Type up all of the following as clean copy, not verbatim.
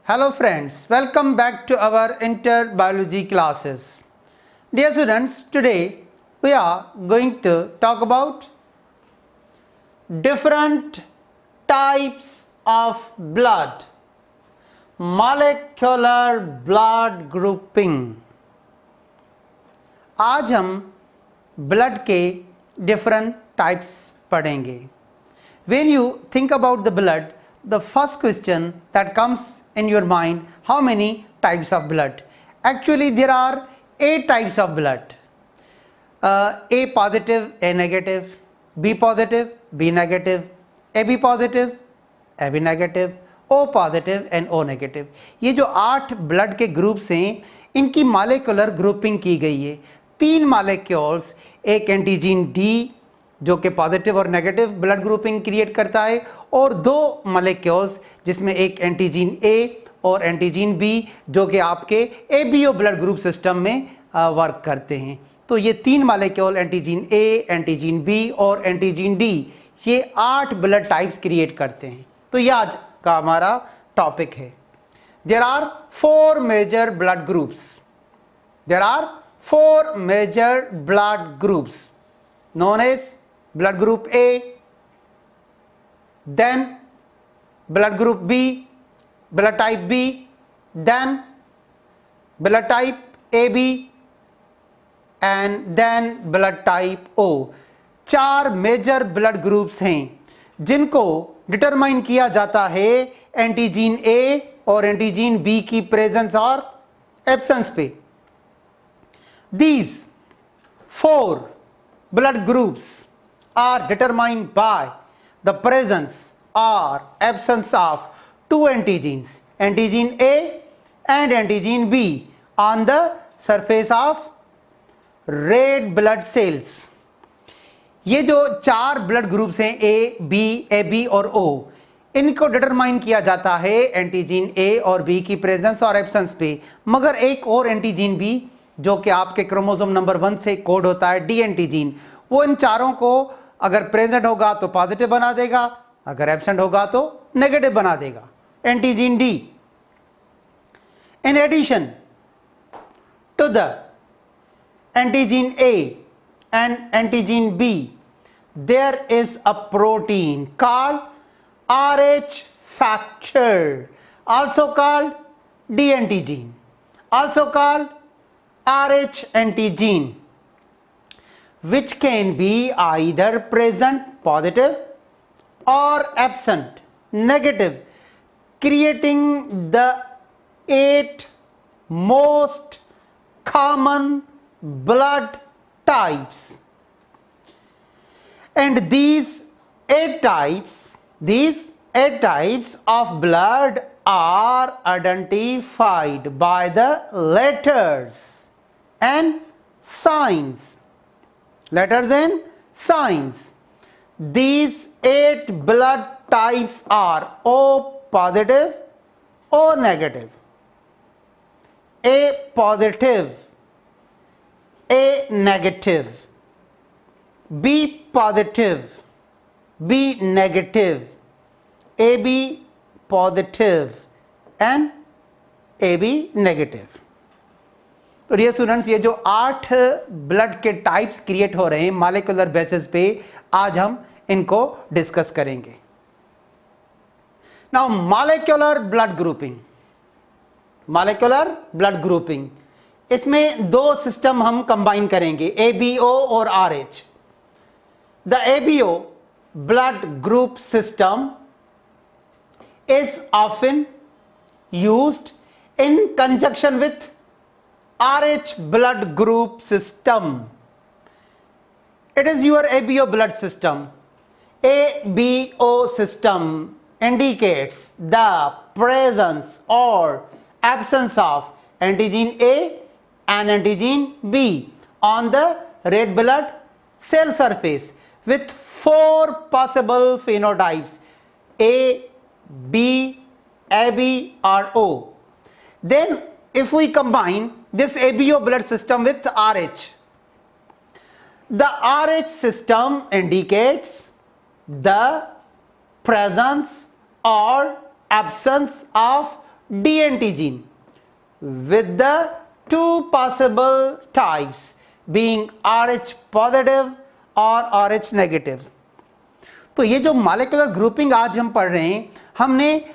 Hello friends, welcome back to our interbiology classes. Dear students, today we are going to talk about different types of blood, molecular blood grouping. आज हम blood के different types पढ़ेंगे. When you think about the blood, the first question that comes in your mind, how many types of blood? Actually there are 8 types of blood. A positive, A negative, B positive, B negative, AB positive, AB negative, O positive and O negative. ये जो 8 blood के groups हैं इनकी molecular grouping की गई है. 3 molecules, एक एंटीजीन D जो कि पॉजिटिव और नेगेटिव ब्लड ग्रुपिंग क्रिएट करता है और 2 मॉलिक्यूल्स जिसमें एक एंटीजीन ए और एंटीजीन बी जो कि आपके एबीओ ब्लड ग्रुप सिस्टम में वर्क करते हैं. तो ये 3 मॉलिक्यूल एंटीजीन ए, एंटीजीन बी और एंटीजीन डी ये 8 ब्लड टाइप्स क्रिएट करते हैं. तो ये आज का हमारा टॉपिक है. There are 4 major blood groups. There are 4 major blood groups known as blood group A, then blood group B, blood type B, then blood type AB and then blood type O. 4 major blood groups हैं जिनको determine किया जाता है antigen A और antigen B की presence और absence पे. These 4 blood groups are determined by the presence or absence of 2 antigens, antigen A and antigen B on the surface of red blood cells. ये जो 4 blood groups हैं A, B, A B और ओ, इनको determine किया जाता है एंटीजीन ए और B की प्रेजेंस और एब्सेंस पे. मगर एक और एंटीजीन बी जो कि आपके क्रोमोसोम नंबर 1 से कोड होता है डी एंटीजीन, वो इन चारों को अगर प्रेजेंट होगा तो पॉजिटिव बना देगा, अगर एब्सेंट होगा तो नेगेटिव बना देगा. Antigen D. In addition to the antigen A and antigen B there is a protein called RH factor, also called D antigen, also called RH antigen, which can be either present positive or absent negative, creating the 8 most common blood types. And these 8 types of blood are identified by the letters and signs. Letters and signs. These 8 blood types are O positive, O negative, A positive, A negative, B positive, B negative, AB positive and AB negative. तो ये students ये जो 8 blood के types create हो रहे हैं molecular basis पे, आज हम इनको डिस्कस करेंगे. Now molecular blood grouping. Molecular blood grouping इसमें 2 सिस्टम हम कंबाइन करेंगे, ABO और RH. The ABO blood group system is often used in conjunction with RH blood group system. It is your ABO blood system. ABO system indicates the presence or absence of antigen A and antigen B on the red blood cell surface with 4 possible phenotypes A, B, AB or O. Then if we combine this ABO blood system with RH, the RH system indicates the presence or absence of D antigen with the two possible types being RH positive और RH negative. तो ये जो molecular grouping आज हम पढ़ रहे हैं, हमने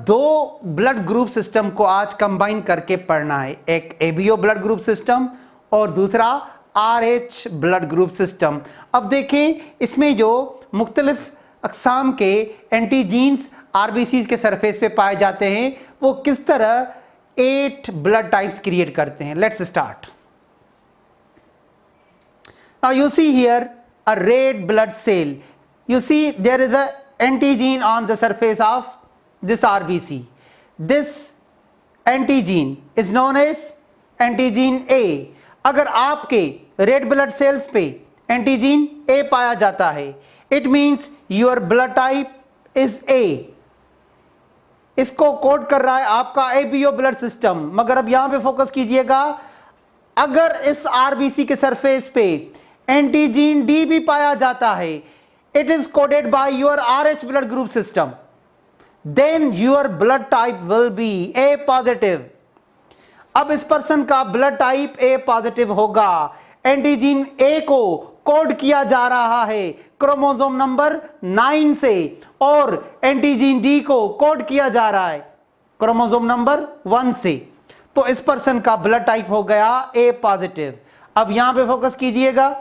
दो ब्लड ग्रुप सिस्टम को आज कंबाइन करके पढ़ना है, एक ABO ब्लड ग्रुप सिस्टम और दूसरा RH ब्लड ग्रुप सिस्टम. अब देखें इसमें जो मुख्तलिफ अक़साम के एंटीजीन्स RBCs के सरफेस पे पाए जाते हैं वो किस तरह 8 ब्लड टाइप्स क्रिएट करते हैं. Let's start. Now you see here a red blood cell. You see there is a antigen on the surface of this RBC. This antigen is known as antigen A. अगर आपके red blood cells पे antigen A पाया जाता है, it means your blood type is A. इसको code कर रहा है आपका ABO ब्लड सिस्टम. मगर अब यहां पे फोकस कीजिएगा, अगर इस RBC के सरफेस पे एंटीजीन D भी पाया जाता है, it is coded by your RH blood group system, then your blood type will be A positive. अब इस पर्सन का ब्लड टाइप A पॉजिटिव होगा. एंटीजीन A को कोड किया जा रहा है क्रोमोसोम नंबर 9 से और एंटीजीन D को कोड किया जा रहा है क्रोमोसोम नंबर 1 से. तो इस पर्सन का ब्लड टाइप हो गया A पॉजिटिव. अब यहां पे फोकस कीजिएगा.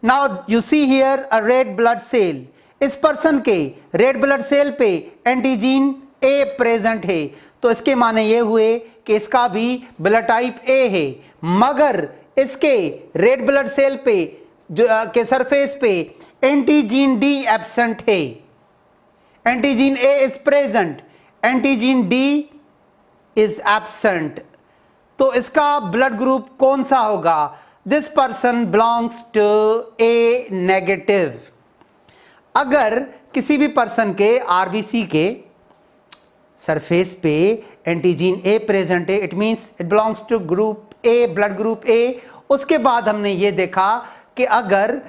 Now you see here a red blood cell. इस पर्सन के रेड ब्लड सेल पे एंटीजीन A प्रेजेंट है. तो इसके माने ये हुए कि इसका भी ब्लड टाइप A है. मगर इसके रेड ब्लड सेल पे के सरफेस पे एंटीजीन D एब्सेंट है. Antigen A is present, एंटीजीन D is absent. तो इसका ब्लड ग्रुप कौन सा होगा? This person belongs to A negative. अगर किसी भी पर्सन के RBC के सरफेस पे एंटीजीन A प्रेजेंट है, it means it belongs to group A, blood group A. उसके बाद हमने ये देखा कि अगर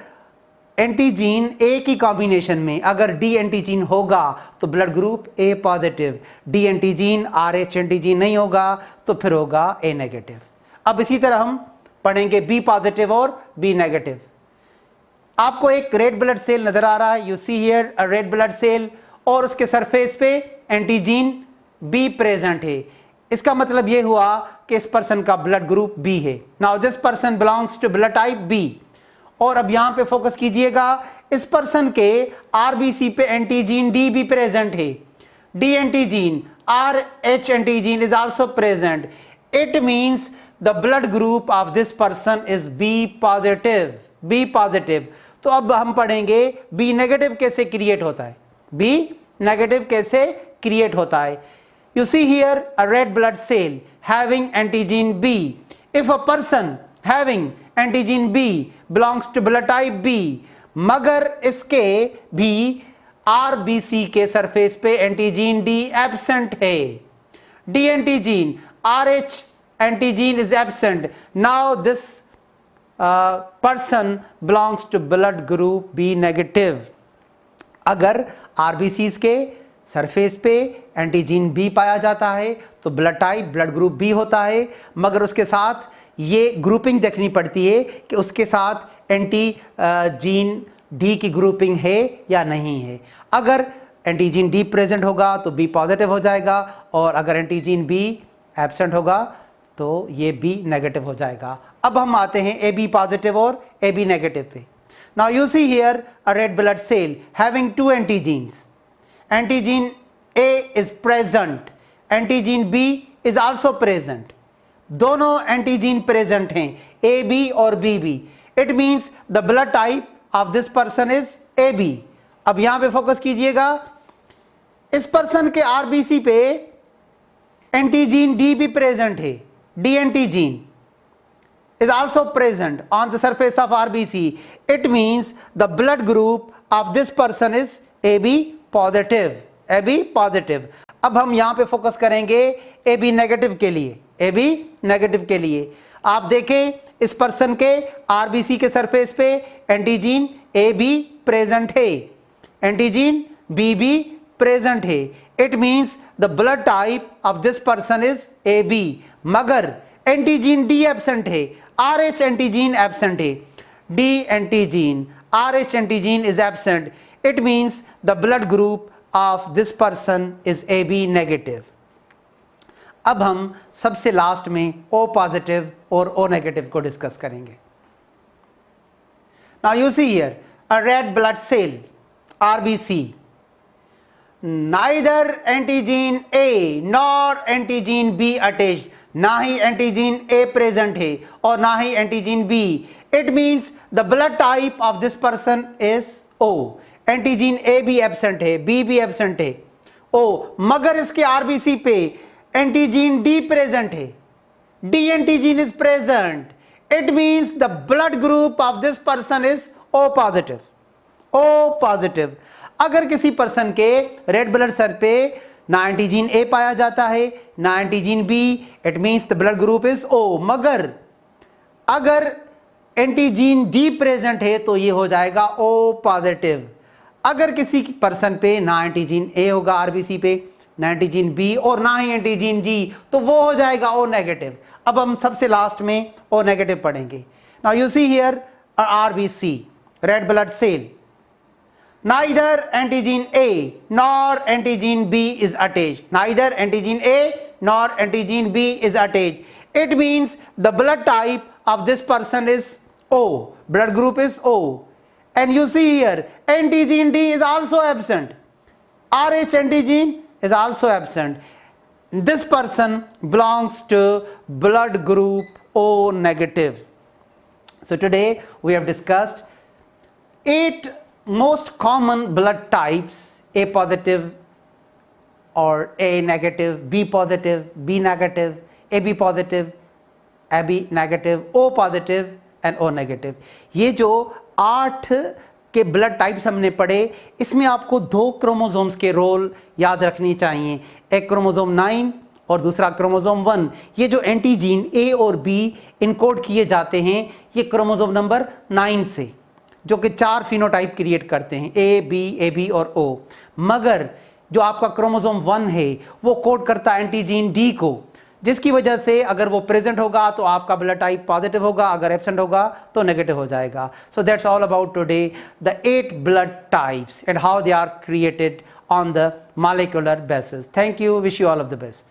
एंटीजीन A की कॉम्बिनेशन में अगर D एंटीजीन होगा तो blood group A positive, D एंटीजीन RH एंटीजीन नहीं होगा तो फिर होगा A नेगेटिव. अब इसी तरह हम पढ़ेंगे बी पॉजिटिव और बी नेगेटिव. आपको एक रेड ब्लड सेल नजर आ रहा है. You see here a red blood cell और उसके सरफेस पे एंटीजीन बी प्रेजेंट है. इसका मतलब यह हुआ कि इस पर्सन का ब्लड ग्रुप बी है. Now this person belongs to blood type B. और अब यहां पे फोकस कीजिएगा, इस पर्सन के आरबीसी पे एंटीजीन डी भी प्रेजेंट है. D एंटीजीन RH एंटीजीन is also present. It means the blood group of this person is B positive. B positive. तो अब हम पढ़ेंगे B negative कैसे क्रिएट होता है. B negative कैसे क्रिएट होता है. You see here a red blood cell having antigen B. If a person having antigen B belongs to blood type B, मगर इसके भी RBC के सरफेस पे एंटीजीन D एब्सेंट है. D एंटीजीन RH antigen is absent. Now this person belongs to blood group B negative. अगर RBCs के surface पे एंटीजीन B पाया जाता है तो blood type blood group B होता है. मगर उसके साथ ये ग्रुपिंग देखनी पड़ती है कि उसके साथ एंटीजीन D की ग्रुपिंग है या नहीं है. अगर एंटीजीन D प्रेजेंट होगा तो B पॉजिटिव हो जाएगा और अगर एंटीजीन B एब्सेंट होगा तो ये बी नेगेटिव हो जाएगा. अब हम आते हैं ए बी पॉजिटिव और ए बी नेगेटिव पे. Now you see here a red blood cell having two antigens. Antigen A is present, antigen B is also present. दोनों एंटीजीन प्रेजेंट हैं, ए बी और B B. It means the blood type of this person is A B. अब यहां पे focus कीजिएगा, इस person के RBC पे एंटीजीन डी भी प्रेजेंट है. D antigen is also present on the surface of RBC. It means the blood group of this person is AB positive. AB positive. अब हम यहाँ पे फोकस करेंगे AB नेगेटिव के लिए. AB नेगेटिव के लिए आप देखें इस पर्सन के RBC के सरफेस पे एंटीजीन AB प्रेजेंट है, एंटीजीन B भी प्रेजेंट है. it means the blood type of this person is AB. मगर एंटीजीन D एब्सेंट है, RH एंटीजीन एब्सेंट है, D एंटीजीन, RH एंटीजीन is absent. It means the blood group of this person is AB negative. अब हम सबसे last में O positive और O negative को discuss करेंगे. Now you see here a red blood cell RBC. Neither antigen A nor antigen B attached. ना ही एंटीजीन A present है और ना ही एंटीजीन B. It means the blood type of this person is O. एंटीजीन A भी absent है, B भी absent है, O. मगर इसके RBC पे एंटीजीन D प्रेजेंट है, D एंटीजीन is present. It means the blood group of this person is O positive. O positive. अगर किसी पर्सन के रेड ब्लड सेल पे ना एंटीजीन A पाया जाता है ना एंटीजीन B, it means the blood group is O. मगर अगर एंटीजीन D प्रेजेंट है तो ये हो जाएगा O पॉजिटिव. अगर किसी पर्सन पे ना एंटीजीन A होगा RBC पे, ना एंटीजीन B और ना ही एंटीजीन G, तो वो हो जाएगा O नेगेटिव. अब हम सबसे लास्ट में O नेगेटिव पढ़ेंगे. Now you see here RBC, red blood cell. Neither antigen A nor antigen B is attached. Neither antigen A nor antigen B is attached. It means the blood type of this person is O. Blood group is O. And you see here, antigen D is also absent. RH antigen is also absent. This person belongs to blood group O negative. So today we have discussed 8 most common blood types: A positive or A negative, B positive, B negative, AB positive, AB negative, O positive and O negative. ये जो 8 के blood types हमने पढ़े, इसमें आपको 2 chromosomes के role याद रखनी चाहिए. एक क्रोमोसोम 9 और दूसरा क्रोमोसोम 1. ये जो एंटीजीन A और B इनकोड किए जाते हैं, ये क्रोमोसोम नंबर 9 से, जो कि 4 फिनोटाइप क्रिएट करते हैं, A, B, AB और O. मगर जो आपका क्रोमोसोम 1 है वो कोड करता है एंटीजीन D को, जिसकी वजह से अगर वो प्रेजेंट होगा तो आपका ब्लड टाइप पॉजिटिव होगा, अगर एब्सेंट होगा तो नेगेटिव हो जाएगा. So that's all about today, the 8 blood types and how they are created on the molecular basis. Thank you, wish you all of the best.